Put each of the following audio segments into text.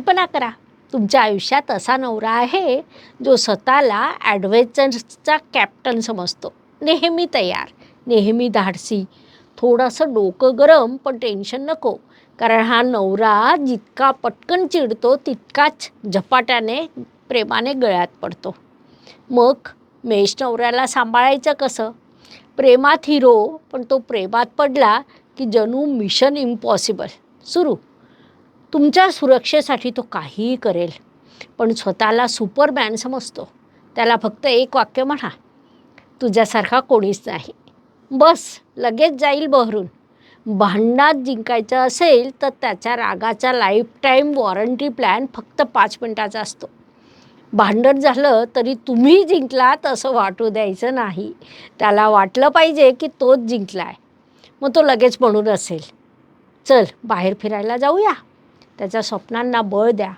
कल्पना करा, तुमच्या आयुष्यात असा नवरा आहे जो स्वतःला ॲडव्हेंचरचा कॅप्टन समजतो. नेहमी तयार, नेहमी धाडसी, थोडंसं डोकं गरम पण टेन्शन नको. कारण हा नवरा जितका पटकन चिडतो तितकाच झपाट्याने प्रेमाने गळ्यात पडतो. मग मेष नवऱ्याला सांभाळायचं कसं? प्रेमात हिरो, पण तो प्रेमात पडला की जणू मिशन इम्पॉसिबल सुरू. तुमच्या सुरक्षेसाठी तो काहीही करेल, पण स्वतःला सुपरमॅन समजतो. त्याला फक्त एक वाक्य म्हणा, तुझ्यासारखा कोणीच नाही, बस लगेच जाईल बहरून. भांडणात जिंकायचं असेल तर त्याच्या रागाचा लाईफटाईम वॉरंटी प्लॅन फक्त 5 मिनिटाचा असतो. भांडण झालं तरी तुम्ही जिंकलात असं वाटू द्यायचं नाही. त्याला वाटलं पाहिजे की तोच जिंकला आहे. मग तो लगेच म्हणून असेल, चल बाहेर फिरायला जाऊया. त्याच्या स्वप्नांना बळ द्या.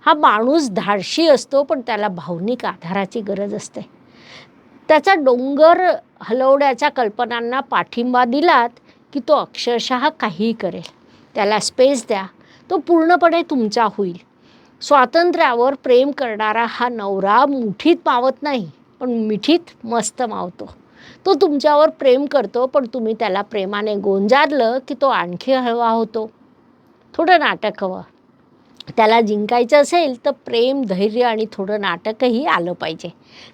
हा माणूस धाडशी असतो, पण त्याला भावनिक आधाराची गरज असते. त्याचा डोंगर हलवण्याच्या कल्पनांना पाठिंबा दिलात की तो अक्षरशः काहीही करेल. त्याला स्पेस द्या, तो पूर्णपणे तुमचा होईल. स्वातंत्र्यावर प्रेम करणारा हा नवरा मुठीत मावत नाही, पण मिठीत मस्त मावतो. तो तुमच्यावर प्रेम करतो, पण तुम्ही त्याला प्रेमाने गोंजारलं की तो आणखी हळवा होतो. थोडं नाटक हवं. त्याला जिंकायचं असेल तर प्रेम, धैर्य आणि थोडं नाटकही आलं पाहिजे.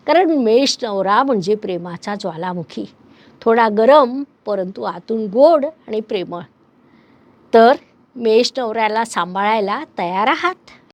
कारण मेष नवरा म्हणजे प्रेमाचा ज्वालामुखी. थोडा गरम परंतु आतून गोड आणि प्रेमळ. तर मेष नवऱ्याला सांभाळायला तयार आहात?